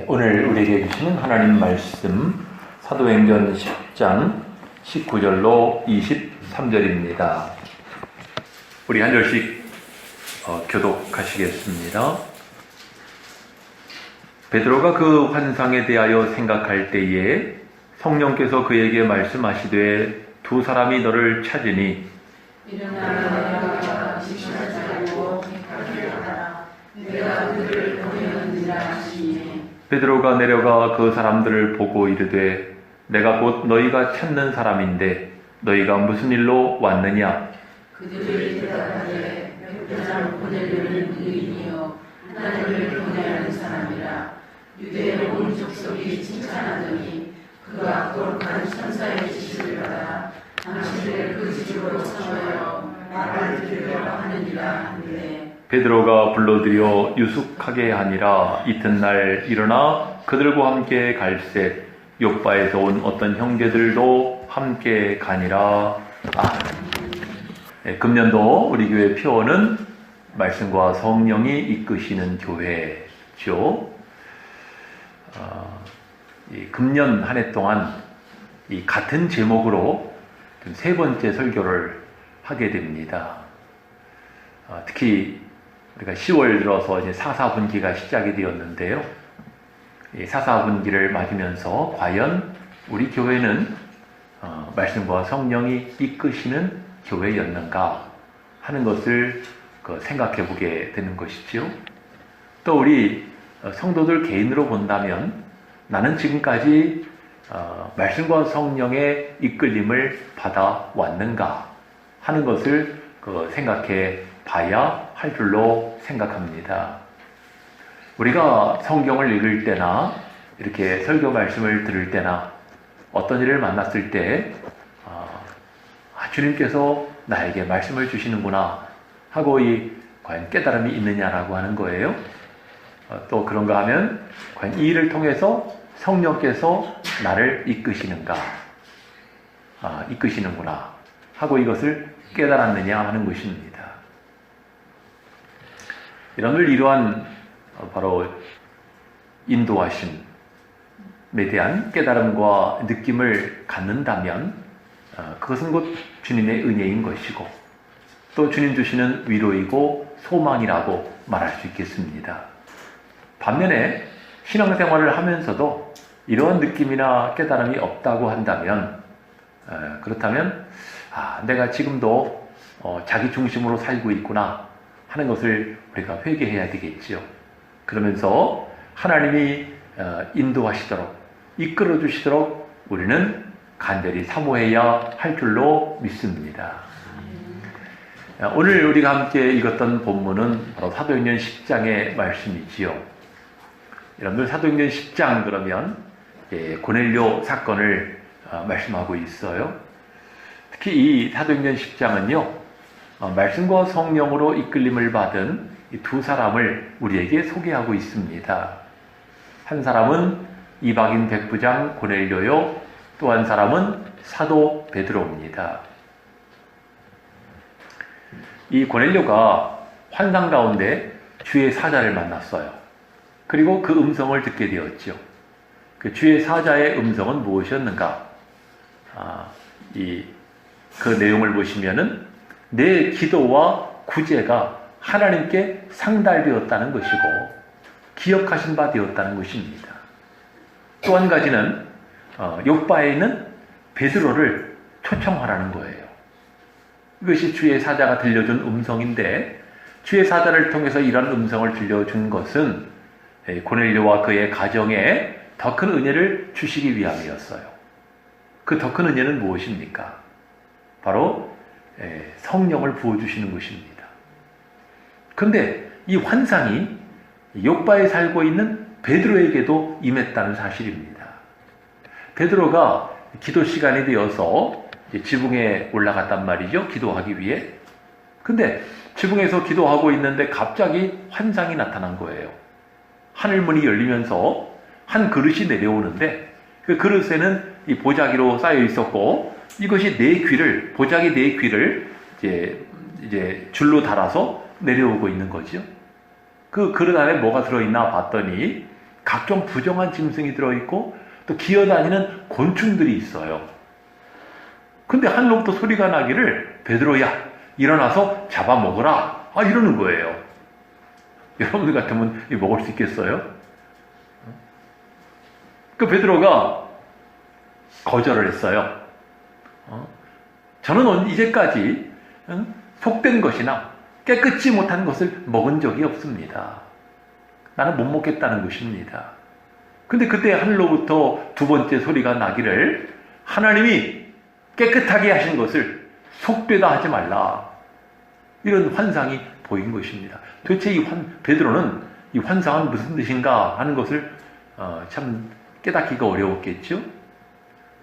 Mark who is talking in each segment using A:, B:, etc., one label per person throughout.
A: 오늘 우리에게 주시는 하나님 말씀 사도행전 10장 19절로 23절입니다. 우리 한 절씩 교독하시겠습니다. 베드로가 그 환상에 대하여 생각할 때에 성령께서 그에게 말씀하시되 두 사람이 너를 찾으니
B: 일어나 내가 직신을 차리고 객하게 하라. 내가 그들을 보내느니라 하시니
A: 베드로가 내려가 그 사람들을 보고 이르되 내가 곧 너희가 찾는 사람인데 너희가 무슨 일로 왔느냐?
B: 그들이 대답하되 백부장을 보내려는 의인이요 하나님을 보내는 사람이라. 유대 온 족속이 칭찬하더니 그가 거룩한 천사의 지시를 받아 당신을 그 집으로 청하여 말을 들으려 하느니라 하는데
A: 베드로가 불러들여 유숙하게 하니라. 이튿날 일어나 그들과 함께 갈새 욥바에서 온 어떤 형제들도 함께 가니라. 금년도 우리 교회 표어는 말씀과 성령이 이끄시는 교회죠. 이 금년 한 해 동안 이 같은 제목으로 세 번째 설교를 하게 됩니다. 특히 우리가 10월 들어서 이제 사사분기가 시작이 되었는데요. 이 사사분기를 맞으면서 과연 우리 교회는 말씀과 성령이 이끄시는 교회였는가 하는 것을 생각해 보게 되는 것이지요. 또 우리 성도들 개인으로 본다면 나는 지금까지 말씀과 성령의 이끌림을 받아왔는가 하는 것을 생각해 봐야 할 줄로 생각합니다. 우리가 성경을 읽을 때나 이렇게 설교 말씀을 들을 때나 어떤 일을 만났을 때 주님께서 나에게 말씀을 주시는구나 하고 과연 깨달음이 있느냐라고 하는 거예요. 또 그런가 하면 과연 이 일을 통해서 성령께서 나를 이끄시는가, 이끄시는구나 하고 이것을 깨달았느냐 하는 것입니다. 이러한 바로 인도하심에 대한 깨달음과 느낌을 갖는다면 그것은 곧 주님의 은혜인 것이고 또 주님 주시는 위로이고 소망이라고 말할 수 있겠습니다. 반면에 신앙생활을 하면서도 이러한 느낌이나 깨달음이 없다고 한다면 그렇다면 내가 지금도 자기 중심으로 살고 있구나 하는 것을 우리가 회개해야 되겠지요. 그러면서 하나님이 인도하시도록 이끌어 주시도록 우리는 간절히 사모해야 할 줄로 믿습니다. 오늘 우리가 함께 읽었던 본문은 바로 사도행전 10장의 말씀이지요. 여러분들 사도행전 10장 그러면 고넬료 사건을 말씀하고 있어요. 특히 이 사도행전 10장은요. 말씀과 성령으로 이끌림을 받은 이 두 사람을 우리에게 소개하고 있습니다. 한 사람은 이방인 백부장 고넬료요. 또 한 사람은 사도 베드로입니다. 이 고넬료가 환상 가운데 주의 사자를 만났어요. 그리고 그 음성을 듣게 되었죠. 그 주의 사자의 음성은 무엇이었는가? 그 내용을 보시면은 내 기도와 구제가 하나님께 상달되었다는 것이고 기억하신 바 되었다는 것입니다. 또 한 가지는 욥바에 있는 베드로를 초청하라는 거예요. 이것이 주의 사자가 들려준 음성인데 주의 사자를 통해서 이런 음성을 들려준 것은 고넬료와 그의 가정에 더 큰 은혜를 주시기 위함이었어요. 그 더 큰 은혜는 무엇입니까? 바로 성령을 부어주시는 것입니다. 그런데 이 환상이 욥바에 살고 있는 베드로에게도 임했다는 사실입니다. 베드로가 기도 시간이 되어서 지붕에 올라갔단 말이죠. 기도하기 위해. 근데 지붕에서 기도하고 있는데 갑자기 환상이 나타난 거예요. 하늘문이 열리면서 한 그릇이 내려오는데 그 그릇에는 이 보자기로 쌓여 있었고 이것이 보자기 네 귀를 이제 줄로 달아서 내려오고 있는 거죠. 그 그릇 안에 뭐가 들어있나 봤더니 각종 부정한 짐승이 들어있고 또 기어다니는 곤충들이 있어요. 근데 하늘로부터 소리가 나기를 베드로야 일어나서 잡아먹어라 이러는 거예요. 여러분들 같으면 먹을 수 있겠어요? 그 베드로가 거절을 했어요. 저는 이제까지 속된 것이나 깨끗이 못한 것을 먹은 적이 없습니다. 나는 못 먹겠다는 것입니다. 근데 그때 하늘로부터 두 번째 소리가 나기를 하나님이 깨끗하게 하신 것을 속되다 하지 말라. 이런 환상이 보인 것입니다. 도대체 베드로는 이 환상은 무슨 뜻인가 하는 것을 참 깨닫기가 어려웠겠죠.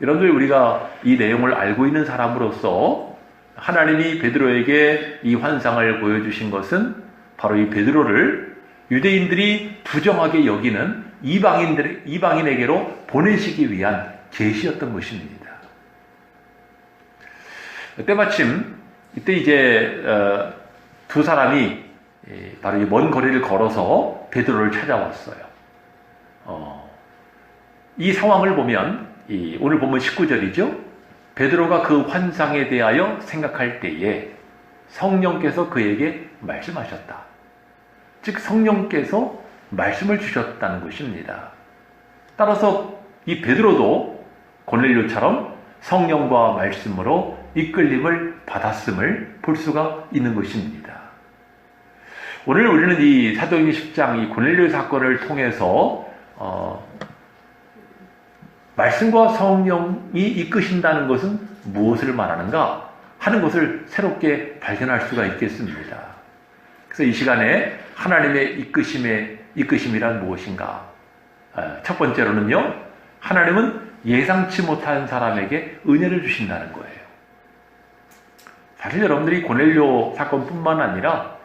A: 여러분들 우리가 이 내용을 알고 있는 사람으로서 하나님이 베드로에게 이 환상을 보여주신 것은 바로 이 베드로를 유대인들이 부정하게 여기는 이방인에게로 보내시기 위한 계시였던 것입니다. 때마침 이때 이제 두 사람이 바로 이 먼 거리를 걸어서 베드로를 찾아왔어요. 이 상황을 보면 오늘 본문 19절이죠. 베드로가 그 환상에 대하여 생각할 때에 성령께서 그에게 말씀하셨다. 즉 성령께서 말씀을 주셨다는 것입니다. 따라서 이 베드로도 고넬료처럼 성령과 말씀으로 이끌림을 받았음을 볼 수가 있는 것입니다. 오늘 우리는 이 사도행전 10장 이 고넬료 사건을 통해서 말씀과 성령이 이끄신다는 것은 무엇을 말하는가 하는 것을 새롭게 발견할 수가 있겠습니다. 그래서 이 시간에 하나님의 이끄심이란 무엇인가? 첫 번째로는요, 하나님은 예상치 못한 사람에게 은혜를 주신다는 거예요. 사실 여러분들이 고넬료 사건뿐만 아니라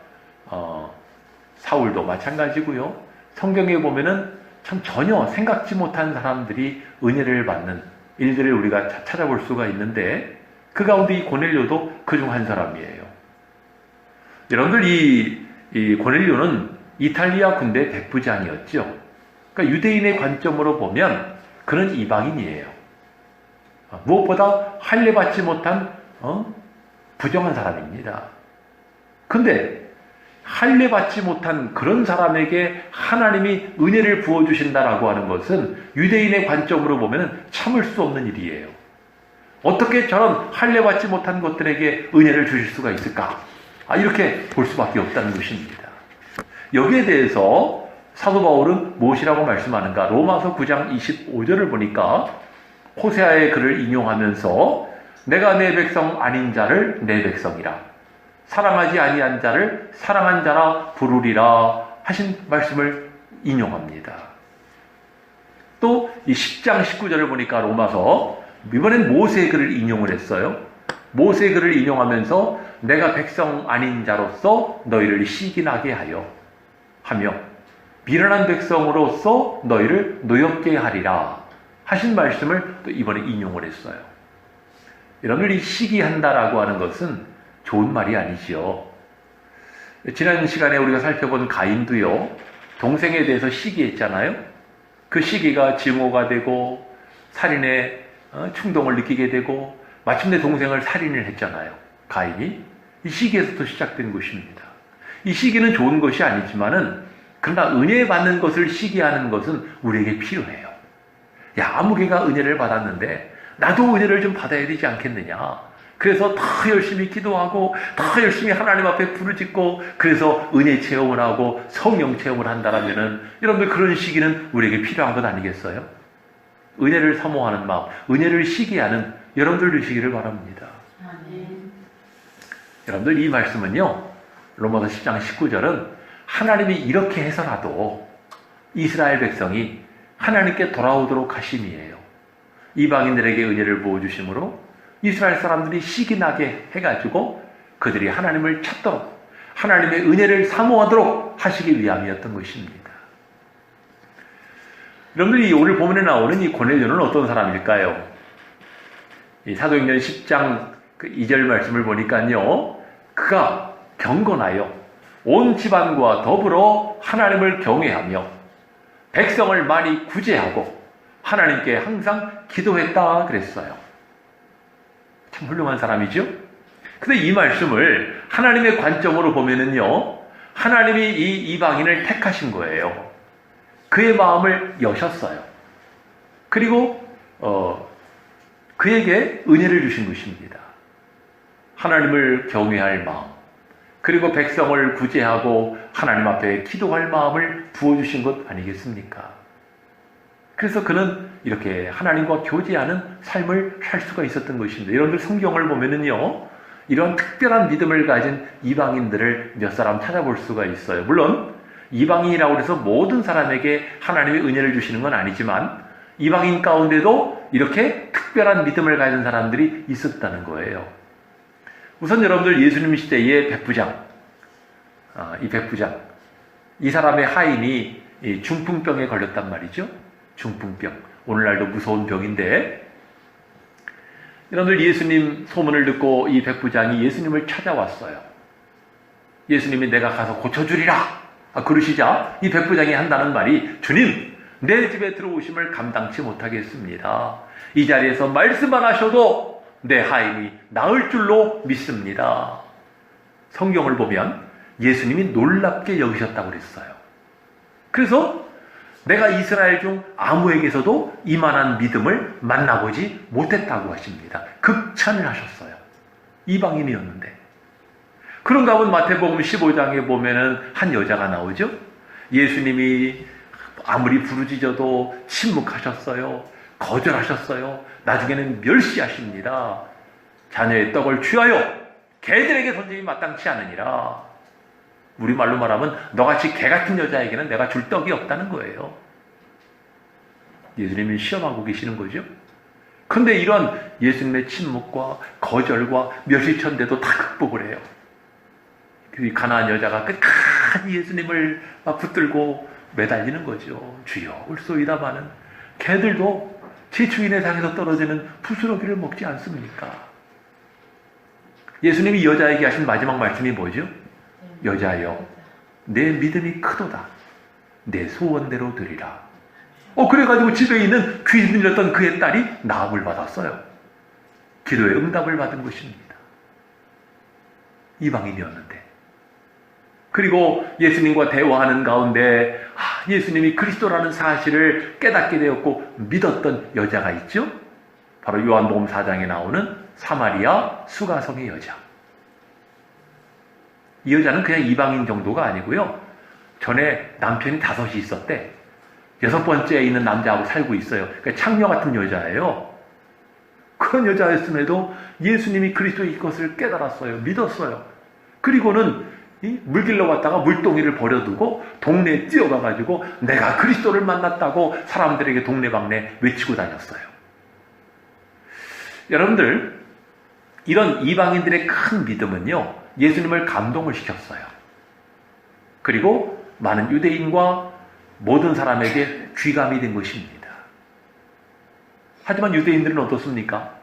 A: 사울도 마찬가지고요. 성경에 보면은 참 전혀 생각지 못한 사람들이 은혜를 받는 일들을 우리가 찾아볼 수가 있는데 그 가운데 이 고넬료도 그중 한 사람이에요. 여러분들 이 고넬료는 이탈리아 군대 백부장이었죠. 그러니까 유대인의 관점으로 보면 그는 이방인이에요. 무엇보다 할례받지 못한 부정한 사람입니다. 근데 할례받지 못한 그런 사람에게 하나님이 은혜를 부어주신다라고 하는 것은 유대인의 관점으로 보면 참을 수 없는 일이에요. 어떻게 저런 할례받지 못한 것들에게 은혜를 주실 수가 있을까? 이렇게 볼 수밖에 없다는 것입니다. 여기에 대해서 사도 바울은 무엇이라고 말씀하는가? 로마서 9장 25절을 보니까 호세아의 글을 인용하면서 내가 내 백성 아닌 자를 내 백성이라 사랑하지 아니한 자를 사랑한 자라 부르리라 하신 말씀을 인용합니다. 또 이 10장 19절을 보니까 로마서 이번엔 모세의 글을 인용을 했어요. 모세의 글을 인용하면서 내가 백성 아닌 자로서 너희를 시기나게 하며 미련한 백성으로서 너희를 노엽게 하리라 하신 말씀을 또 이번에 인용을 했어요. 여러분들 이 시기한다라고 하는 것은 좋은 말이 아니지요. 지난 시간에 우리가 살펴본 가인도요, 동생에 대해서 시기했잖아요. 그 시기가 증오가 되고 살인의 충동을 느끼게 되고 마침내 동생을 살인을 했잖아요. 가인이. 이 시기에서부터 시작된 것입니다. 이 시기는 좋은 것이 아니지만은 그러나 은혜 받는 것을 시기하는 것은 우리에게 필요해요. 야, 아무개가 은혜를 받았는데 나도 은혜를 좀 받아야 되지 않겠느냐. 그래서 더 열심히 기도하고 더 열심히 하나님 앞에 부르짖고 그래서 은혜 체험을 하고 성령 체험을 한다라면은 여러분들 그런 시기는 우리에게 필요한 것 아니겠어요? 은혜를 사모하는 마음, 은혜를 시기하는 여러분들 되시기를 바랍니다. 아멘. 여러분들 이 말씀은요, 로마서 10장 19절은 하나님이 이렇게 해서라도 이스라엘 백성이 하나님께 돌아오도록 하심이에요. 이방인들에게 은혜를 부어주심으로 이스라엘 사람들이 시기나게 해가지고 그들이 하나님을 찾도록 하나님의 은혜를 사모하도록 하시기 위함이었던 것입니다. 여러분들이 오늘 본문에 나오는 이 고넬료는 어떤 사람일까요? 이 사도행전 10장 2절 말씀을 보니까요, 그가 경건하여 온 집안과 더불어 하나님을 경외하며 백성을 많이 구제하고 하나님께 항상 기도했다 그랬어요. 참 훌륭한 사람이죠. 근데 이 말씀을 하나님의 관점으로 보면은요, 하나님이 이 이방인을 택하신 거예요. 그의 마음을 여셨어요. 그리고 그에게 은혜를 주신 것입니다. 하나님을 경외할 마음, 그리고 백성을 구제하고 하나님 앞에 기도할 마음을 부어주신 것 아니겠습니까? 그래서 그는 이렇게 하나님과 교제하는 삶을 살 수가 있었던 것입니다. 여러분들 성경을 보면은요, 이런 특별한 믿음을 가진 이방인들을 몇 사람 찾아볼 수가 있어요. 물론 이방인이라고 해서 모든 사람에게 하나님의 은혜를 주시는 건 아니지만 이방인 가운데도 이렇게 특별한 믿음을 가진 사람들이 있었다는 거예요. 우선 여러분들 예수님 시대의 백부장, 이 백부장, 이 사람의 하인이 중풍병에 걸렸단 말이죠. 중풍병. 오늘날도 무서운 병인데, 여러분들 예수님 소문을 듣고 이 백부장이 예수님을 찾아왔어요. 예수님이 내가 가서 고쳐주리라 그러시자 이 백부장이 한다는 말이, 주님, 내 집에 들어오심을 감당치 못하겠습니다. 이 자리에서 말씀만 하셔도 내 하인이 나을 줄로 믿습니다. 성경을 보면 예수님이 놀랍게 여기셨다고 그랬어요. 그래서 내가 이스라엘 중 아무에게서도 이만한 믿음을 만나보지 못했다고 하십니다. 극찬을 하셨어요. 이방인이었는데. 그런가 하면 마태복음 15장에 보면은 한 여자가 나오죠. 예수님이 아무리 부르짖어도 침묵하셨어요. 거절하셨어요. 나중에는 멸시하십니다. 자녀의 떡을 취하여 개들에게 던짐이 마땅치 않으니라. 우리말로 말하면 너같이 개 같은 여자에게는 내가 줄 떡이 없다는 거예요. 예수님이 시험하고 계시는 거죠. 그런데 이런 예수님의 침묵과 거절과 멸시천대도 다 극복을 해요. 그 가난한 여자가 끝까지 예수님을 막 붙들고 매달리는 거죠. 주여 올소이다마는 개들도 제 주인의 상에서 떨어지는 부스러기를 먹지 않습니까? 예수님이 여자에게 하신 마지막 말씀이 뭐죠? 여자여, 내 믿음이 크도다. 내 소원대로 되리라. 그래가지고 집에 있는 귀신 들렸던 그의 딸이 나음을 받았어요. 기도의 응답을 받은 것입니다. 이방인이었는데. 그리고 예수님과 대화하는 가운데 예수님이 그리스도라는 사실을 깨닫게 되었고 믿었던 여자가 있죠. 바로 요한복음 4장에 나오는 사마리아 수가성의 여자. 이 여자는 그냥 이방인 정도가 아니고요. 전에 남편이 5이 있었대. 6번째에 있는 남자하고 살고 있어요. 그러니까 창녀 같은 여자예요. 그런 여자였음에도 예수님이 그리스도의 것을 깨달았어요. 믿었어요. 그리고는 물길로 갔다가 물동이를 버려두고 동네에 뛰어가가지고 내가 그리스도를 만났다고 사람들에게 동네방네 외치고 다녔어요. 여러분들, 이런 이방인들의 큰 믿음은요, 예수님을 감동을 시켰어요. 그리고 많은 유대인과 모든 사람에게 귀감이 된 것입니다. 하지만 유대인들은 어떻습니까?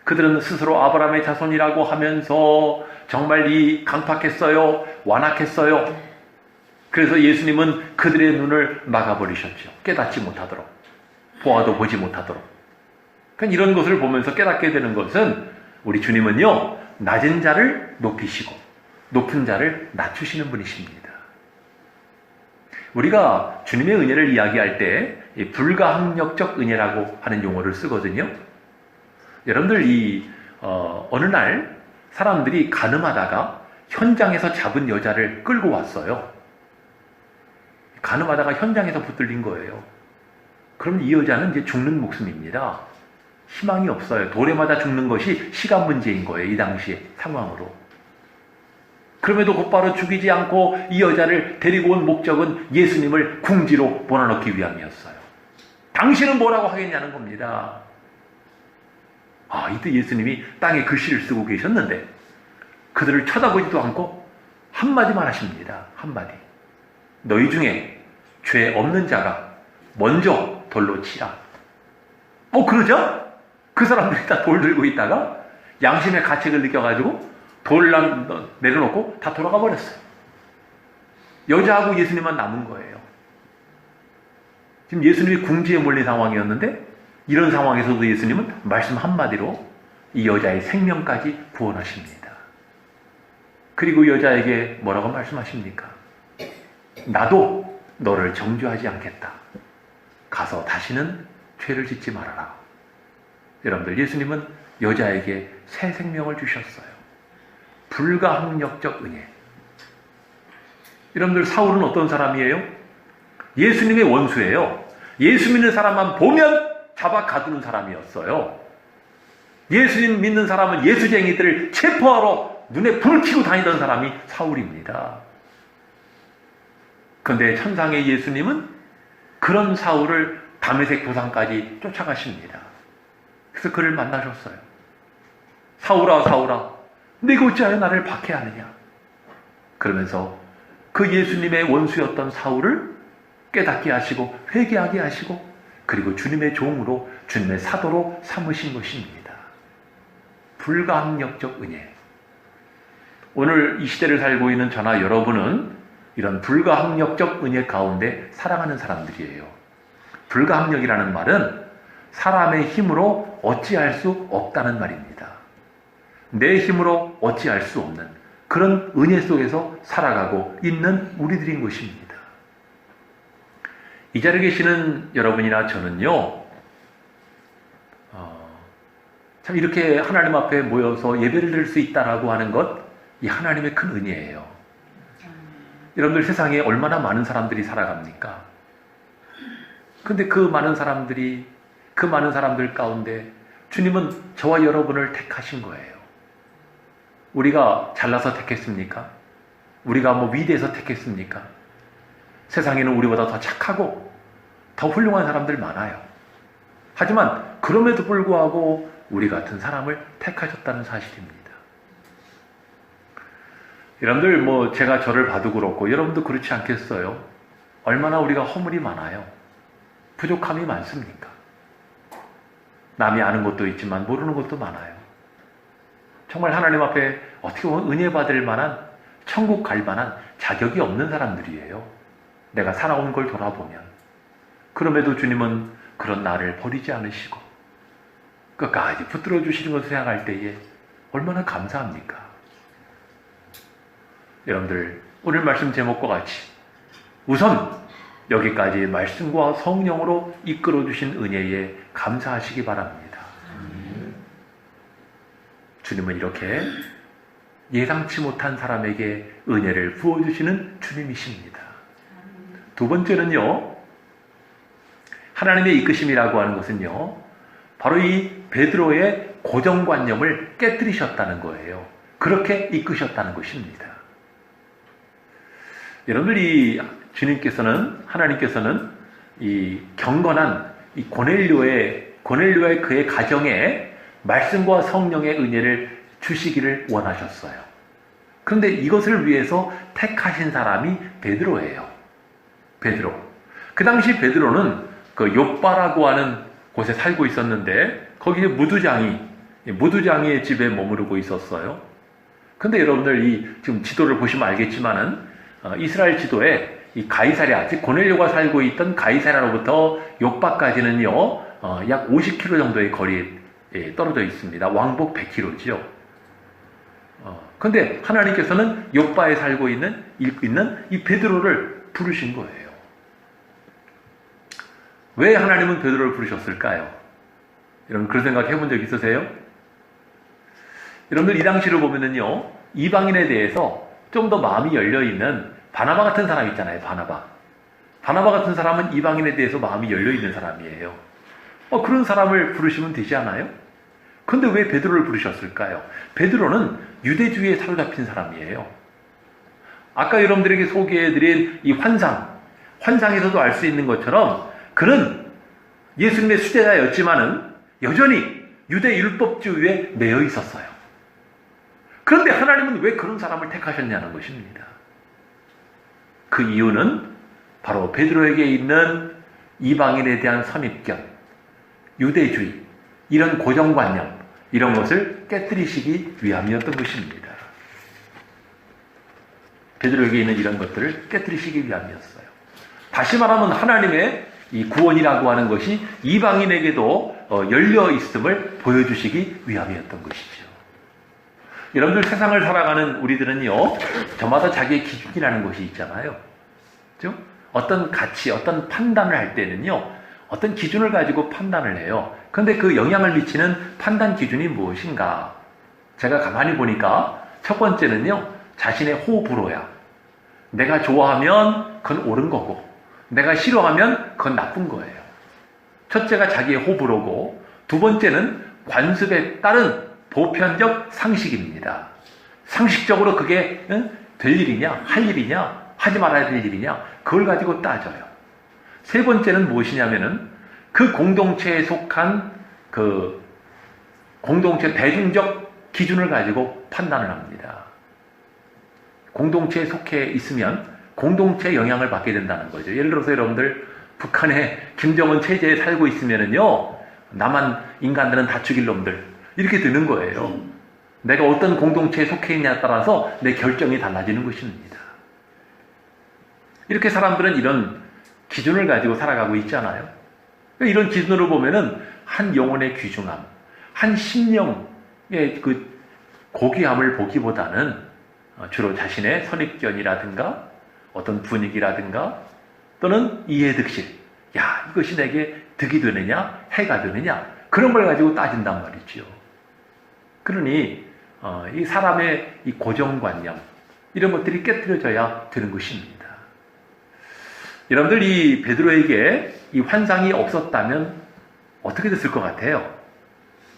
A: 그들은 스스로 아브라함의 자손이라고 하면서 정말 강팍했어요. 완악했어요. 그래서 예수님은 그들의 눈을 막아버리셨죠. 깨닫지 못하도록. 보아도 보지 못하도록. 그러니까 이런 것을 보면서 깨닫게 되는 것은 우리 주님은요, 낮은 자를 높이시고 높은 자를 낮추시는 분이십니다. 우리가 주님의 은혜를 이야기할 때 불가항력적 은혜라고 하는 용어를 쓰거든요. 여러분들 어느 날 사람들이 가늠하다가 현장에서 잡은 여자를 끌고 왔어요. 가늠하다가 현장에서 붙들린 거예요. 그럼 이 여자는 이제 죽는 목숨입니다. 희망이 없어요. 돌에 맞아 죽는 것이 시간 문제인 거예요. 이 당시의 상황으로. 그럼에도 곧바로 죽이지 않고 이 여자를 데리고 온 목적은 예수님을 궁지로 몰아넣기 위함이었어요. 당신은 뭐라고 하겠냐는 겁니다. 이때 예수님이 땅에 글씨를 쓰고 계셨는데 그들을 쳐다보지도 않고 한마디만 하십니다. 한마디. 너희 중에 죄 없는 자가 먼저 돌로 치라. 그러죠? 그 사람들이 다 돌 들고 있다가 양심의 가책을 느껴가지고 돌 내려놓고 다 돌아가 버렸어요. 여자하고 예수님만 남은 거예요. 지금 예수님이 궁지에 몰린 상황이었는데 이런 상황에서도 예수님은 말씀 한마디로 이 여자의 생명까지 구원하십니다. 그리고 여자에게 뭐라고 말씀하십니까? 나도 너를 정죄하지 않겠다. 가서 다시는 죄를 짓지 말아라. 여러분들, 예수님은 여자에게 새 생명을 주셨어요. 불가항력적 은혜. 여러분들, 사울은 어떤 사람이에요? 예수님의 원수예요. 예수 믿는 사람만 보면 잡아 가두는 사람이었어요. 예수님 믿는 사람은 예수쟁이들을 체포하러 눈에 불을 켜고 다니던 사람이 사울입니다. 그런데 천상의 예수님은 그런 사울을 다메섹 도상까지 쫓아가십니다. 그래서 그를 만나셨어요. 사울아, 사울아, 네가 어찌하여 나를 박해하느냐? 그러면서 그 예수님의 원수였던 사울을 깨닫게 하시고 회개하게 하시고 그리고 주님의 종으로 주님의 사도로 삼으신 것입니다. 불가항력적 은혜. 오늘 이 시대를 살고 있는 저나 여러분은 이런 불가항력적 은혜 가운데 살아가는 사람들이에요. 불가항력이라는 말은 사람의 힘으로 어찌할 수 없다는 말입니다. 내 힘으로 어찌할 수 없는 그런 은혜 속에서 살아가고 있는 우리들인 것입니다. 이 자리에 계시는 여러분이나 저는요, 참 이렇게 하나님 앞에 모여서 예배를 드릴 수 있다라고 하는 것, 이 하나님의 큰 은혜예요. 여러분들, 세상에 얼마나 많은 사람들이 살아갑니까? 근데 그 많은 사람들 가운데 주님은 저와 여러분을 택하신 거예요. 우리가 잘나서 택했습니까? 우리가 뭐 위대해서 택했습니까? 세상에는 우리보다 더 착하고 더 훌륭한 사람들 많아요. 하지만 그럼에도 불구하고 우리 같은 사람을 택하셨다는 사실입니다. 여러분들, 뭐 제가 저를 봐도 그렇고 여러분도 그렇지 않겠어요? 얼마나 우리가 허물이 많아요. 부족함이 많습니까? 남이 아는 것도 있지만 모르는 것도 많아요. 정말 하나님 앞에 어떻게 보면 은혜 받을 만한, 천국 갈 만한 자격이 없는 사람들이에요. 내가 살아온 걸 돌아보면. 그럼에도 주님은 그런 나를 버리지 않으시고 끝까지 붙들어 주시는 것을 생각할 때에 얼마나 감사합니까? 여러분들, 오늘 말씀 제목과 같이 우선 여기까지 말씀과 성령으로 이끌어 주신 은혜에 감사하시기 바랍니다. 주님은 이렇게 예상치 못한 사람에게 은혜를 부어주시는 주님이십니다. 두 번째는요, 하나님의 이끄심이라고 하는 것은요, 바로 이 베드로의 고정관념을 깨뜨리셨다는 거예요. 그렇게 이끄셨다는 것입니다. 여러분들, 이 주님께서는, 하나님께서는 이 경건한 이 고넬료의 그의 가정에 말씀과 성령의 은혜를 주시기를 원하셨어요. 그런데 이것을 위해서 택하신 사람이 베드로예요. 베드로. 그 당시 베드로는 그 욥바라고 하는 곳에 살고 있었는데 거기에 무두장이의 집에 머무르고 있었어요. 근데 여러분들, 이 지금 지도를 보시면 알겠지만은 이스라엘 지도에 이 가이사랴, 즉 고넬료가 살고 있던 가이사랴로부터 욥바까지는요, 약 50km 정도의 거리에 떨어져 있습니다. 왕복 100km지요. 근데 하나님께서는 욥바에 살고 있는 이 베드로를 부르신 거예요. 왜 하나님은 베드로를 부르셨을까요? 여러분, 그런 생각 해본 적 있으세요? 여러분들, 이 당시를 보면은요, 이방인에 대해서 좀 더 마음이 열려있는 바나바 같은 사람 있잖아요. 바나바 같은 사람은 이방인에 대해서 마음이 열려있는 사람이에요. 그런 사람을 부르시면 되지 않아요? 근데 왜 베드로를 부르셨을까요? 베드로는 유대주의에 사로잡힌 사람이에요. 아까 여러분들에게 소개해드린 이 환상에서도 알 수 있는 것처럼 그는 예수님의 수제자였지만은 여전히 유대 율법주의에 매여 있었어요. 그런데 하나님은 왜 그런 사람을 택하셨냐는 것입니다. 그 이유는 바로 베드로에게 있는 이방인에 대한 선입견, 유대주의, 이런 고정관념, 이런 것을 깨뜨리시기 위함이었던 것입니다. 베드로에게 있는 이런 것들을 깨뜨리시기 위함이었어요. 다시 말하면 하나님의 이 구원이라고 하는 것이 이방인에게도 열려 있음을 보여주시기 위함이었던 것이죠. 여러분들 세상을 살아가는 우리들은요, 저마다 자기의 기준이라는 것이 있잖아요. 그죠? 어떤 가치, 어떤 판단을 할 때는요, 어떤 기준을 가지고 판단을 해요. 그런데 그 영향을 미치는 판단 기준이 무엇인가? 제가 가만히 보니까 첫 번째는요, 자신의 호불호야. 내가 좋아하면 그건 옳은 거고, 내가 싫어하면 그건 나쁜 거예요. 첫째가 자기의 호불호고, 두 번째는 관습에 따른 보편적 상식입니다. 상식적으로 그게 될 일이냐, 할 일이냐, 하지 말아야 될 일이냐, 그걸 가지고 따져요. 세 번째는 무엇이냐면은 그 공동체에 속한 그 공동체 대중적 기준을 가지고 판단을 합니다. 공동체에 속해 있으면 공동체에 영향을 받게 된다는 거죠. 예를 들어서 여러분들 북한의 김정은 체제에 살고 있으면은요, 남한 인간들은 다 죽일 놈들 이렇게 되는 거예요. 내가 어떤 공동체에 속해 있냐에 따라서 내 결정이 달라지는 것입니다. 이렇게 사람들은 이런 기준을 가지고 살아가고 있잖아요. 이런 기준으로 보면은 한 영혼의 귀중함, 한 심령의 그 고귀함을 보기보다는 주로 자신의 선입견이라든가 어떤 분위기라든가 또는 이해득실, 야, 이것이 내게 득이 되느냐, 해가 되느냐, 그런 걸 가지고 따진단 말이죠. 그러니 이 사람의 이 고정관념, 이런 것들이 깨트려져야 되는 것입니다. 여러분들 이 베드로에게 이 환상이 없었다면 어떻게 됐을 것 같아요?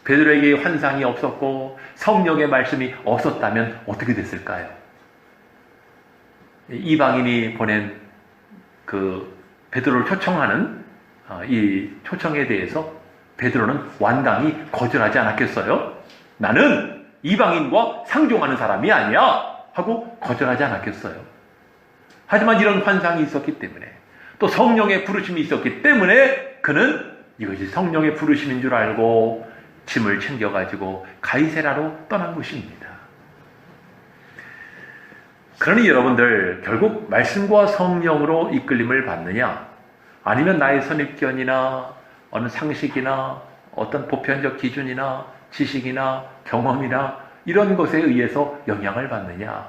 A: 베드로에게 환상이 없었고 성령의 말씀이 없었다면 어떻게 됐을까요? 이방인이 보낸 그 베드로를 초청하는 이 초청에 대해서 베드로는 완강히 거절하지 않았겠어요? 나는 이방인과 상종하는 사람이 아니야 하고 거절하지 않았겠어요? 하지만 이런 환상이 있었기 때문에 또 성령의 부르심이 있었기 때문에 그는 이것이 성령의 부르심인 줄 알고 짐을 챙겨가지고 가이세라로 떠난 것입니다. 그러니 여러분들 결국 말씀과 성령으로 이끌림을 받느냐, 아니면 나의 선입견이나 어느 상식이나 어떤 보편적 기준이나 지식이나 경험이나 이런 것에 의해서 영향을 받느냐,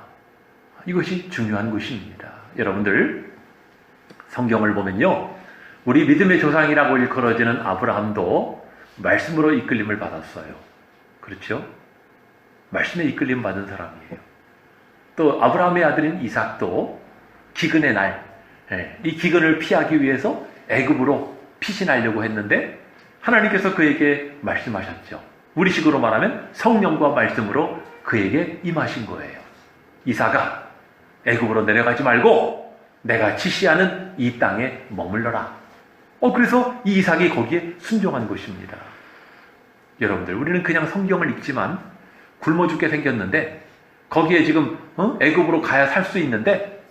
A: 이것이 중요한 것입니다. 여러분들 성경을 보면요, 우리 믿음의 조상이라고 일컬어지는 아브라함도 말씀으로 이끌림을 받았어요. 그렇죠? 말씀에 이끌림 받은 사람이에요. 또 아브라함의 아들인 이삭도 기근의 날, 이 기근을 피하기 위해서 애굽으로 피신하려고 했는데 하나님께서 그에게 말씀하셨죠. 우리식으로 말하면 성령과 말씀으로 그에게 임하신 거예요. 이삭아, 애굽으로 내려가지 말고 내가 지시하는 이 땅에 머물러라. 그래서 이 이삭이 거기에 순종한 것입니다. 여러분들, 우리는 그냥 성경을 읽지만 굶어 죽게 생겼는데 거기에 지금 애굽으로 가야 살 수 있는데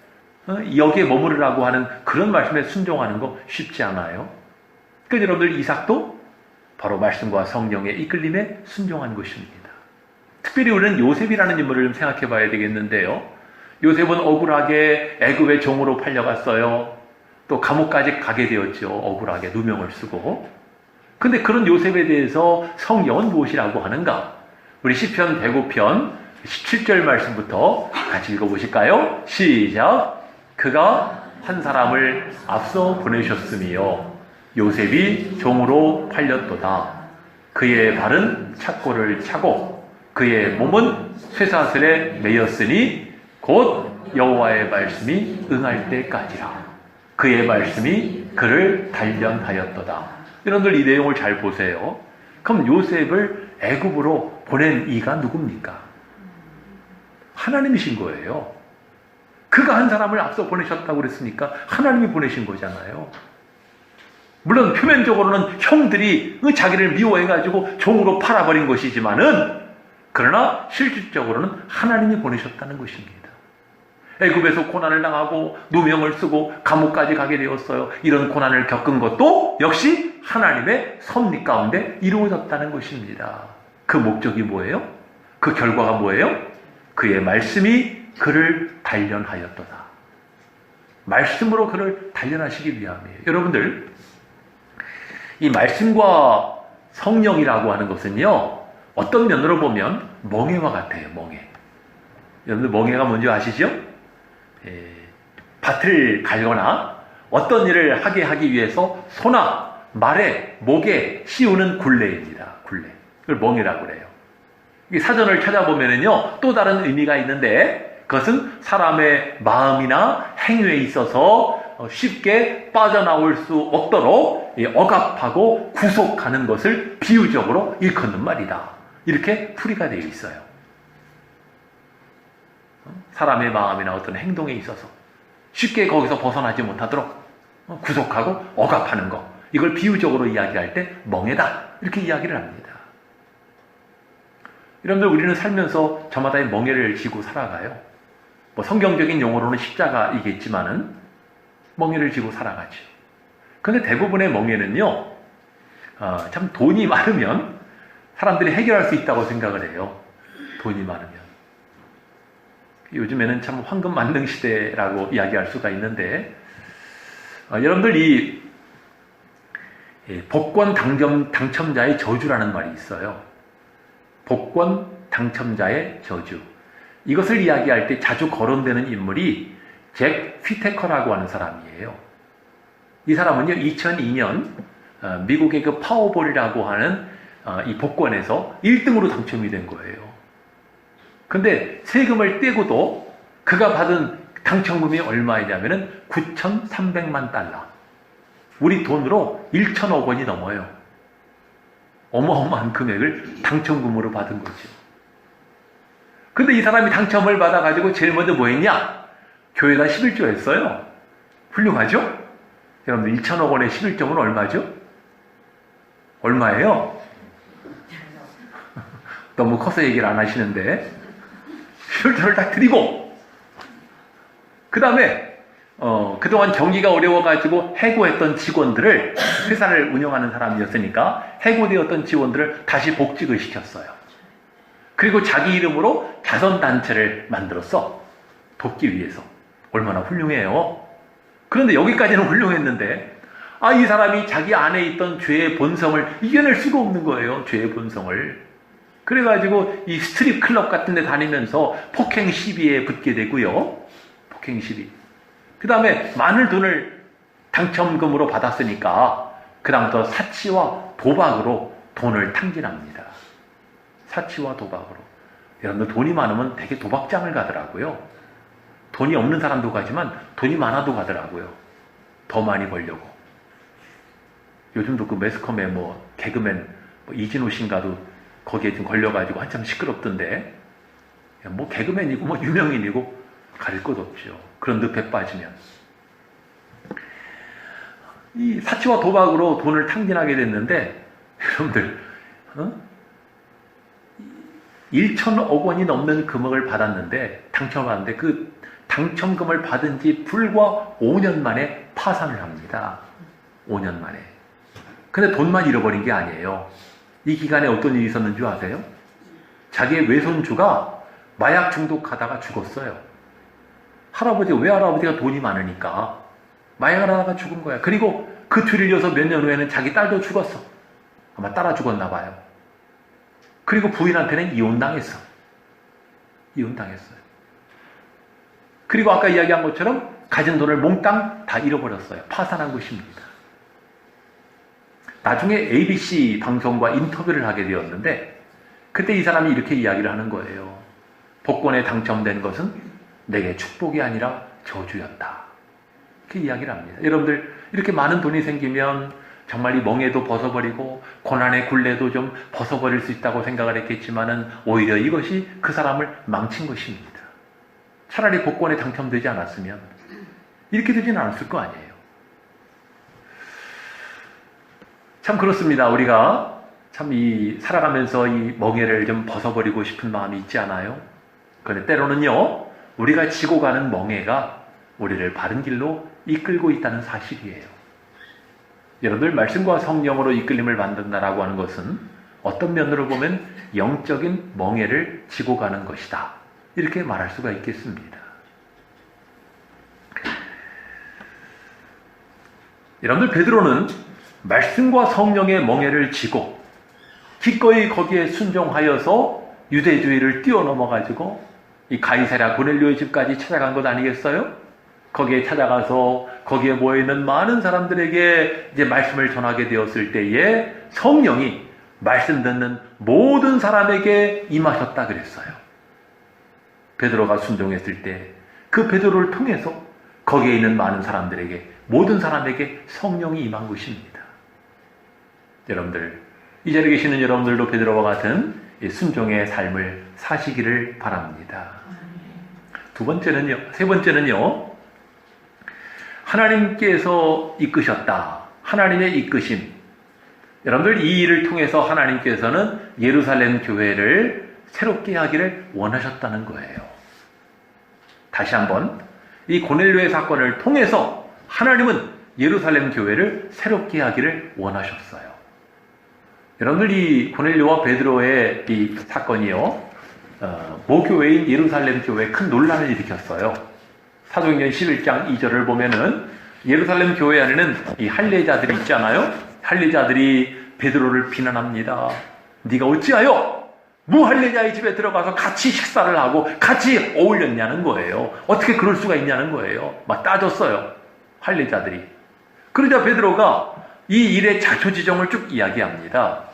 A: 여기에 머무르라고 하는 그런 말씀에 순종하는 거 쉽지 않아요. 그러니까 여러분들 이삭도 바로 말씀과 성령의 이끌림에 순종한 것입니다. 특별히 우리는 요셉이라는 인물을 좀 생각해 봐야 되겠는데요. 요셉은 억울하게 애굽의 종으로 팔려갔어요. 또 감옥까지 가게 되었죠. 억울하게 누명을 쓰고. 근데 그런 요셉에 대해서 성경은 무엇이라고 하는가? 우리 시편 105편 17절 말씀부터 같이 읽어보실까요? 시작! 그가 한 사람을 앞서 보내셨으며 요셉이 종으로 팔렸도다. 그의 발은 착고를 차고 그의 몸은 쇠사슬에 매였으니 곧 여호와의 말씀이 응할 때까지라. 그의 말씀이 그를 단련하였도다. 여러분들 이 내용을 잘 보세요. 그럼 요셉을 애굽으로 보낸 이가 누굽니까? 하나님이신 거예요. 그가 한 사람을 앞서 보내셨다고 그랬으니까 하나님이 보내신 거잖아요. 물론 표면적으로는 형들이 자기를 미워해가지고 종으로 팔아버린 것이지만은 그러나 실질적으로는 하나님이 보내셨다는 것입니다. 애굽에서 고난을 당하고 누명을 쓰고 감옥까지 가게 되었어요. 이런 고난을 겪은 것도 역시 하나님의 섭리 가운데 이루어졌다는 것입니다. 그 목적이 뭐예요? 그 결과가 뭐예요? 그의 말씀이 그를 단련하였도다. 말씀으로 그를 단련하시기 위함이에요. 여러분들, 이 말씀과 성령이라고 하는 것은요, 어떤 면으로 보면 멍에와 같아요. 멍에. 여러분들 멍에가 뭔지 아시죠? 밭을 갈거나 어떤 일을 하기 위해서 소나 말에, 목에 씌우는 굴레입니다. 굴레. 그걸 멍에라고 그래요. 이 사전을 찾아보면은요, 또 다른 의미가 있는데, 그것은 사람의 마음이나 행위에 있어서 쉽게 빠져나올 수 없도록 억압하고 구속하는 것을 비유적으로 일컫는 말이다. 이렇게 풀이가 되어 있어요. 사람의 마음이나 어떤 행동에 있어서 쉽게 거기서 벗어나지 못하도록 구속하고 억압하는 것. 이걸 비유적으로 이야기할 때 멍에다. 이렇게 이야기를 합니다. 여러분들, 우리는 살면서 저마다의 멍에를 지고 살아가요. 뭐 성경적인 용어로는 십자가이겠지만은 멍에를 지고 살아가죠. 그런데 대부분의 멍에는요, 참 돈이 많으면 사람들이 해결할 수 있다고 생각을 해요. 돈이 많으면. 요즘에는 참 황금 만능 시대라고 이야기할 수가 있는데, 여러분들 이 복권 당첨자의 저주라는 말이 있어요. 복권 당첨자의 저주. 이것을 이야기할 때 자주 거론되는 인물이 잭 휘테커라고 하는 사람이에요. 이 사람은요, 2002년 미국의 그 파워볼이라고 하는 이 복권에서 1등으로 당첨이 된 거예요. 근데 세금을 떼고도 그가 받은 당첨금이 얼마이냐면은 9,300만 달러. 우리 돈으로 1천억 원이 넘어요. 어마어마한 금액을 당첨금으로 받은 거죠. 근데 이 사람이 당첨을 받아가지고 제일 먼저 뭐 했냐? 교회에다 11조 했어요. 훌륭하죠? 여러분들 1천억 원의 11조는 얼마죠? 얼마예요? 너무 커서 얘기를 안 하시는데 11조를 딱 드리고 그 다음에 그동안 경기가 어려워가지고 해고했던 직원들을, 회사를 운영하는 사람이었으니까 해고되었던 직원들을 다시 복직을 시켰어요. 그리고 자기 이름으로 자선단체를 만들었어. 돕기 위해서. 얼마나 훌륭해요. 그런데 여기까지는 훌륭했는데 이 사람이 자기 안에 있던 죄의 본성을 이겨낼 수가 없는 거예요. 죄의 본성을. 그래가지고 이 스트립 클럽 같은 데 다니면서 폭행 시비에 붙게 되고요. 폭행 시비. 그 다음에 많은 돈을 당첨금으로 받았으니까 그 다음부터 사치와 도박으로 돈을 탕진합니다. 사치와 도박으로. 여러분들 돈이 많으면 되게 도박장을 가더라고요. 돈이 없는 사람도 가지만 돈이 많아도 가더라고요. 더 많이 벌려고. 요즘도 그 매스컴에 뭐 개그맨 이진호 씨인가도 거기에 좀 걸려가지고 한참 시끄럽던데, 뭐 개그맨이고 뭐 유명인이고 가릴 것 없죠. 그런 늪에 빠지면. 이 사치와 도박으로 돈을 탕진하게 됐는데, 여러분들 1천억 원이 넘는 금액을 받았는데, 당첨을 받았는데 그 당첨금을 받은 지 불과 5년 만에 파산을 합니다. 5년 만에. 근데 돈만 잃어버린 게 아니에요. 이 기간에 어떤 일이 있었는 줄 아세요? 자기의 외손주가 마약 중독하다가 죽었어요. 외할아버지가 돈이 많으니까 마약을 하다가 죽은 거야. 그리고 그 뒤를 이어서 몇 년 후에는 자기 딸도 죽었어. 아마 따라 죽었나 봐요. 그리고 부인한테는 이혼당했어. 이혼당했어요. 그리고 아까 이야기한 것처럼 가진 돈을 몽땅 다 잃어버렸어요. 파산한 것입니다. 나중에 ABC 방송과 인터뷰를 하게 되었는데, 그때 이 사람이 이렇게 이야기를 하는 거예요. 복권에 당첨된 것은 내게 축복이 아니라 저주였다. 이렇게 이야기를 합니다. 여러분들, 이렇게 많은 돈이 생기면 정말 이 멍에도 벗어버리고 고난의 굴레도 좀 벗어버릴 수 있다고 생각을 했겠지만은 오히려 이것이 그 사람을 망친 것입니다. 차라리 복권에 당첨되지 않았으면 이렇게 되지는 않았을 거 아니에요. 참 그렇습니다. 우리가 참 살아가면서 이 멍에를 좀 벗어버리고 싶은 마음이 있지 않아요? 그런데 때로는요, 우리가 지고 가는 멍에가 우리를 바른 길로 이끌고 있다는 사실이에요. 여러분들, 말씀과 성령으로 이끌림을 받는다라고 하는 것은 어떤 면으로 보면 영적인 멍에를 지고 가는 것이다. 이렇게 말할 수가 있겠습니다. 여러분들, 베드로는 말씀과 성령의 멍에를 지고 기꺼이 거기에 순종하여서 유대주의를 뛰어넘어가지고 이 가이사랴 고넬료의 집까지 찾아간 것 아니겠어요? 거기에 찾아가서 거기에 모여있는 많은 사람들에게 이제 말씀을 전하게 되었을 때에 성령이 말씀 듣는 모든 사람에게 임하셨다 그랬어요. 베드로가 순종했을 때 그 베드로를 통해서 거기에 있는 많은 사람들에게, 모든 사람에게 성령이 임한 것입니다. 여러분들, 이 자리에 계시는 여러분들도 베드로와 같은 이 순종의 삶을 사시기를 바랍니다. 세 번째는요, 하나님께서 이끄셨다. 하나님의 이끄심. 여러분들, 이 일을 통해서 하나님께서는 예루살렘 교회를 새롭게 하기를 원하셨다는 거예요. 다시 한번, 이 고넬료의 사건을 통해서 하나님은 예루살렘 교회를 새롭게 하기를 원하셨어요. 여러분들, 이 고넬료와 베드로의 이 사건이요, 모교회인 예루살렘 교회에 큰 논란을 일으켰어요. 사도행전 11장 2절을 보면은 예루살렘 교회 안에는 이 할례자들이 있잖아요. 할례자들이 베드로를 비난합니다. 네가 어찌하여 무할례자의 집에 들어가서 같이 식사를 하고 같이 어울렸냐는 거예요. 어떻게 그럴 수가 있냐는 거예요. 막 따졌어요, 할례자들이. 그러자 베드로가 이 일의 자초지종을 쭉 이야기합니다.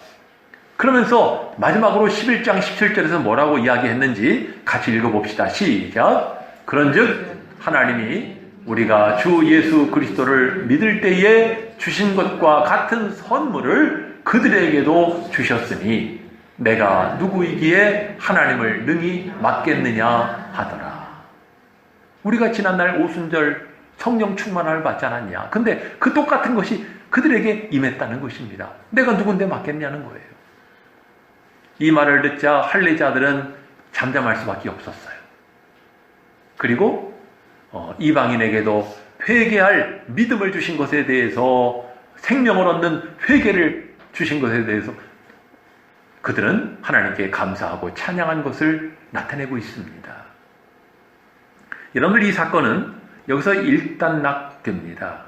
A: 그러면서 마지막으로 11장 17절에서 뭐라고 이야기했는지 같이 읽어봅시다. 시작. 그런즉 하나님이 우리가 주 예수 그리스도를 믿을 때에 주신 것과 같은 선물을 그들에게도 주셨으니 내가 누구이기에 하나님을 능히 맡겠느냐 하더라. 우리가 지난날 오순절 성령 충만함을 받지 않았냐. 근데 그 똑같은 것이 그들에게 임했다는 것입니다. 내가 누군데 맡겠냐는 거예요. 이 말을 듣자 할례자들은 잠잠할 수밖에 없었어요. 그리고 이방인에게도 회개할 믿음을 주신 것에 대해서, 생명을 얻는 회개를 주신 것에 대해서 그들은 하나님께 감사하고 찬양한 것을 나타내고 있습니다. 여러분들, 이 사건은 여기서 일단락됩니다.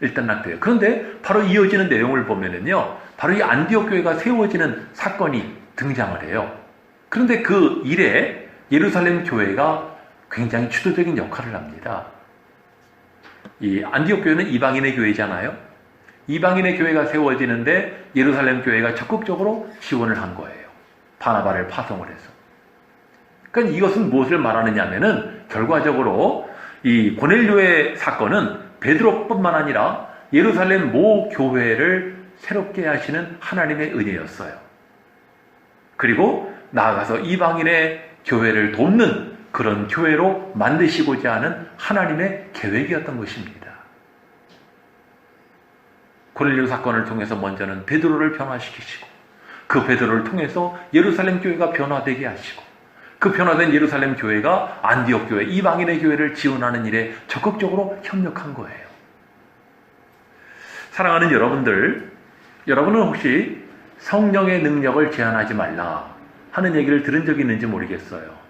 A: 일단락돼요. 그런데 바로 이어지는 내용을 보면은요, 바로 이 안디옥 교회가 세워지는 사건이 등장을 해요. 그런데 그 일에 예루살렘 교회가 굉장히 주도적인 역할을 합니다. 이 안디옥 교회는 이방인의 교회잖아요. 이방인의 교회가 세워지는데 예루살렘 교회가 적극적으로 지원을 한 거예요. 바나바를 파송을 해서. 그러니까 이것은 무엇을 말하느냐 하면은 결과적으로 이 고넬료의 사건은 베드로뿐만 아니라 예루살렘 모 교회를 새롭게 하시는 하나님의 은혜였어요. 그리고 나아가서 이방인의 교회를 돕는 그런 교회로 만드시고자 하는 하나님의 계획이었던 것입니다. 고넬료 사건을 통해서 먼저는 베드로를 변화시키시고, 그 베드로를 통해서 예루살렘 교회가 변화되게 하시고, 그 변화된 예루살렘 교회가 안디옥 교회, 이방인의 교회를 지원하는 일에 적극적으로 협력한 거예요. 사랑하는 여러분들, 여러분은 혹시 성령의 능력을 제한하지 말라 하는 얘기를 들은 적이 있는지 모르겠어요.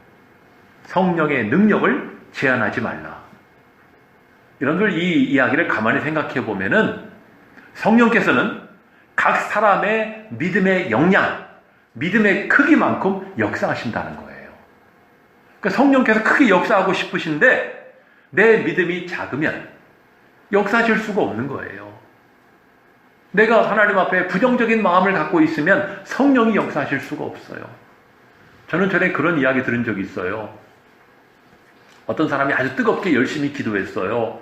A: 성령의 능력을 제한하지 말라. 여러분들, 이 이야기를 가만히 생각해 보면은 성령께서는 각 사람의 믿음의 역량, 믿음의 크기만큼 역사하신다는 거예요. 그러니까 성령께서 크게 역사하고 싶으신데 내 믿음이 작으면 역사하실 수가 없는 거예요. 내가 하나님 앞에 부정적인 마음을 갖고 있으면 성령이 역사하실 수가 없어요. 저는 전에 그런 이야기 들은 적이 있어요. 어떤 사람이 아주 뜨겁게 열심히 기도했어요.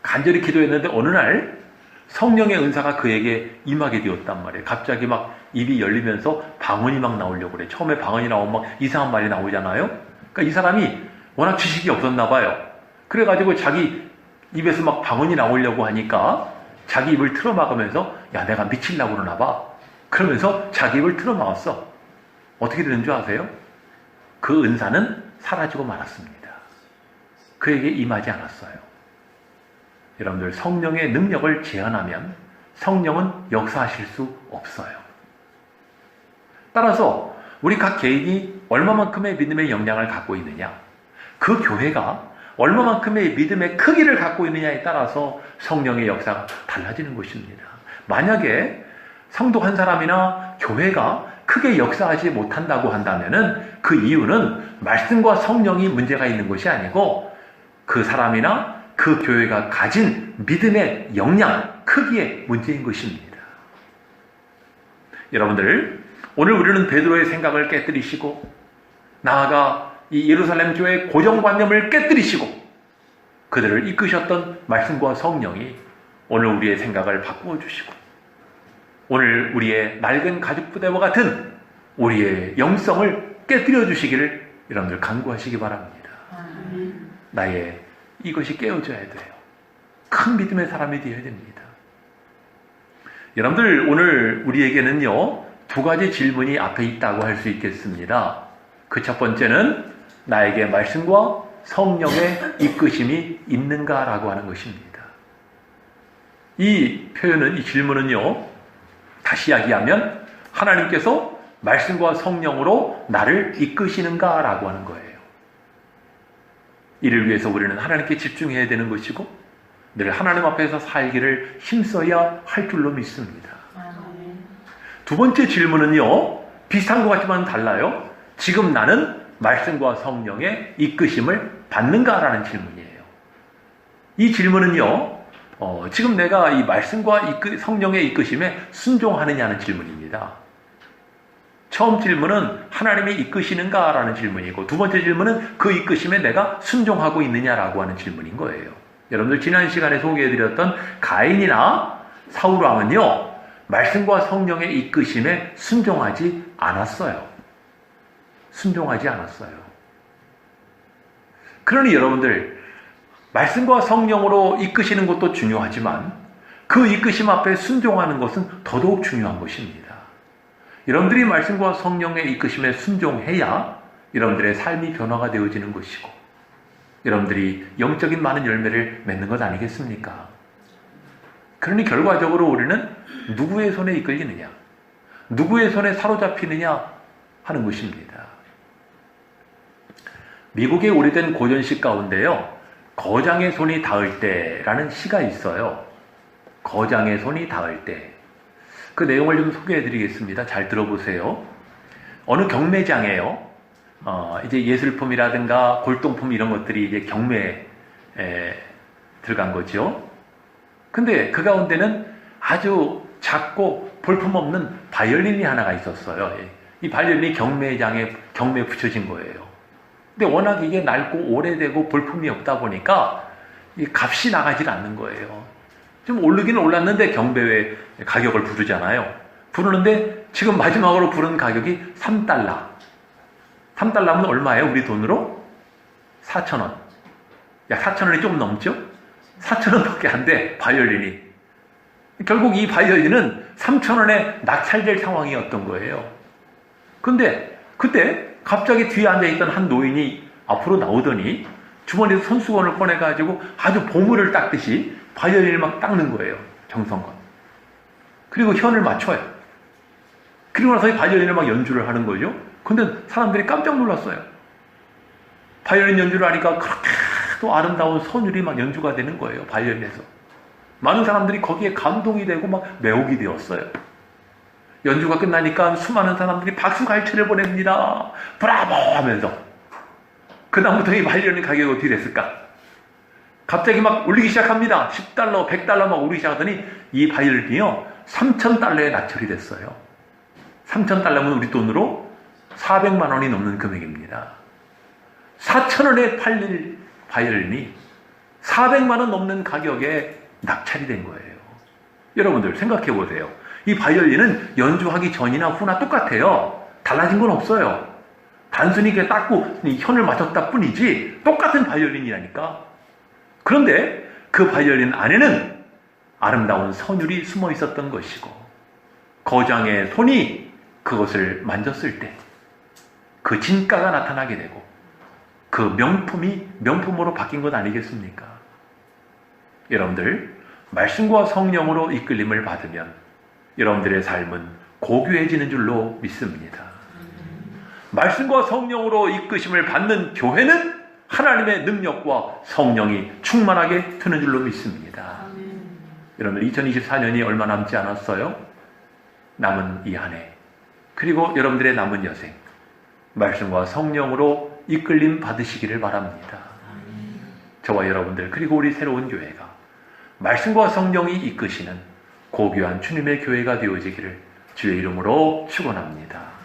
A: 간절히 기도했는데 어느 날 성령의 은사가 그에게 임하게 되었단 말이에요. 갑자기 막 입이 열리면서 방언이 막 나오려고 그래. 처음에 방언이 나오면 막 이상한 말이 나오잖아요. 그러니까 이 사람이 워낙 지식이 없었나 봐요. 그래가지고 자기 입에서 막 방언이 나오려고 하니까 자기 입을 틀어막으면서 야, 내가 미치려고 그러나 봐. 그러면서 자기 입을 틀어막았어. 어떻게 되는 줄 아세요? 그 은사는 사라지고 말았습니다. 그에게 임하지 않았어요. 여러분들, 성령의 능력을 제한하면 성령은 역사하실 수 없어요. 따라서 우리 각 개인이 얼마만큼의 믿음의 역량을 갖고 있느냐, 그 교회가 얼마만큼의 믿음의 크기를 갖고 있느냐에 따라서 성령의 역사가 달라지는 것입니다. 만약에 성도 한 사람이나 교회가 크게 역사하지 못한다고 한다면은 그 이유는 말씀과 성령이 문제가 있는 것이 아니고 그 사람이나 그 교회가 가진 믿음의 역량, 크기의 문제인 것입니다. 여러분들, 오늘 우리는 베드로의 생각을 깨뜨리시고 나아가 이 예루살렘 교회의 고정관념을 깨뜨리시고 그들을 이끄셨던 말씀과 성령이 오늘 우리의 생각을 바꾸어 주시고 오늘 우리의 낡은 가죽부대와 같은 우리의 영성을 깨뜨려 주시기를 여러분들 간구하시기 바랍니다. 나의 이것이 깨어져야 돼요. 큰 믿음의 사람이 되어야 됩니다. 여러분들, 오늘 우리에게는요, 두 가지 질문이 앞에 있다고 할 수 있겠습니다. 그 첫 번째는 나에게 말씀과 성령의 이끄심이 있는가라고 하는 것입니다. 이 표현은, 이 질문은요, 다시 이야기하면 하나님께서 말씀과 성령으로 나를 이끄시는가라고 하는 거예요. 이를 위해서 우리는 하나님께 집중해야 되는 것이고 늘 하나님 앞에서 살기를 힘써야 할 줄로 믿습니다. 두 번째 질문은요, 비슷한 것 같지만 달라요. 지금 나는 말씀과 성령의 이끄심을 받는가라는 질문이에요. 이 질문은요, 지금 내가 이 말씀과 성령의 이끄심에 순종하느냐는 질문입니다. 처음 질문은 하나님이 이끄시는가라는 질문이고 두 번째 질문은 그 이끄심에 내가 순종하고 있느냐라고 하는 질문인 거예요. 여러분들 지난 시간에 소개해드렸던 가인이나 사울왕은요, 말씀과 성령의 이끄심에 순종하지 않았어요. 순종하지 않았어요. 그러니 여러분들, 말씀과 성령으로 이끄시는 것도 중요하지만 그 이끄심 앞에 순종하는 것은 더더욱 중요한 것입니다. 여러분들이 말씀과 성령의 이끄심에 순종해야 여러분들의 삶이 변화가 되어지는 것이고 여러분들이 영적인 많은 열매를 맺는 것 아니겠습니까? 그러니 결과적으로 우리는 누구의 손에 이끌리느냐, 누구의 손에 사로잡히느냐 하는 것입니다. 미국의 오래된 고전시 가운데요, 거장의 손이 닿을 때라는 시가 있어요. 거장의 손이 닿을 때. 그 내용을 좀 소개해 드리겠습니다. 잘 들어보세요. 어느 경매장에요, 이제 예술품이라든가 골동품 이런 것들이 이제 경매에 들어간 거죠. 근데 그 가운데는 아주 작고 볼품없는 바이올린이 하나가 있었어요. 이 바이올린이 경매에 붙여진 거예요. 근데 워낙 이게 낡고 오래되고 볼품이 없다 보니까 이 값이 나가질 않는 거예요. 좀 오르기는 올랐는데 경매에 가격을 부르잖아요. 부르는데 지금 마지막으로 부른 가격이 3달러. 3달러면 얼마예요? 우리 돈으로? 4,000원. 약 4,000원이 좀 넘죠? 4,000원밖에 안 돼, 바이올린이. 결국 이 바이올린은 3,000원에 낙찰될 상황이었던 거예요. 근데 그때 갑자기 뒤에 앉아있던 한 노인이 앞으로 나오더니 주머니에서 손수건을 꺼내가지고 아주 보물을 닦듯이 바이올린을 막 닦는 거예요. 정성껏. 그리고 현을 맞춰요. 그리고 나서 이 바이올린을 막 연주를 하는 거죠. 근데 사람들이 깜짝 놀랐어요. 바이올린 연주를 하니까 그렇게 또 아름다운 선율이 막 연주가 되는 거예요. 바이올린에서. 많은 사람들이 거기에 감동이 되고 막 매혹이 되었어요. 연주가 끝나니까 수많은 사람들이 박수갈채를 보냅니다. 브라보 하면서. 그다음부터 이 바이올린 가격이 어떻게 됐을까? 갑자기 막 올리기 시작합니다. 10달러, 100달러 막 오르기 시작하더니 이 바이올린이요, 3,000달러에 낙찰이 됐어요. 3,000달러면 우리 돈으로 400만 원이 넘는 금액입니다. 4,000원에 팔릴 바이올린이 400만 원 넘는 가격에 낙찰이 된 거예요. 여러분들 생각해 보세요. 이 바이올린은 연주하기 전이나 후나 똑같아요. 달라진 건 없어요. 단순히 그냥 닦고 현을 맞췄다 뿐이지 똑같은 바이올린이라니까. 그런데 그 바이올린 안에는 아름다운 선율이 숨어 있었던 것이고 거장의 손이 그것을 만졌을 때 그 진가가 나타나게 되고 그 명품이 명품으로 바뀐 것 아니겠습니까? 여러분들, 말씀과 성령으로 이끌림을 받으면 여러분들의 삶은 고귀해지는 줄로 믿습니다. 말씀과 성령으로 이끄심을 받는 교회는 하나님의 능력과 성령이 충만하게 되는 줄로 믿습니다. 여러분 2024년이 얼마 남지 않았어요? 남은 이 한 해, 그리고 여러분들의 남은 여생, 말씀과 성령으로 이끌림 받으시기를 바랍니다. 저와 여러분들, 그리고 우리 새로운 교회가 말씀과 성령이 이끄시는 고귀한 주님의 교회가 되어지기를 주의 이름으로 축원합니다.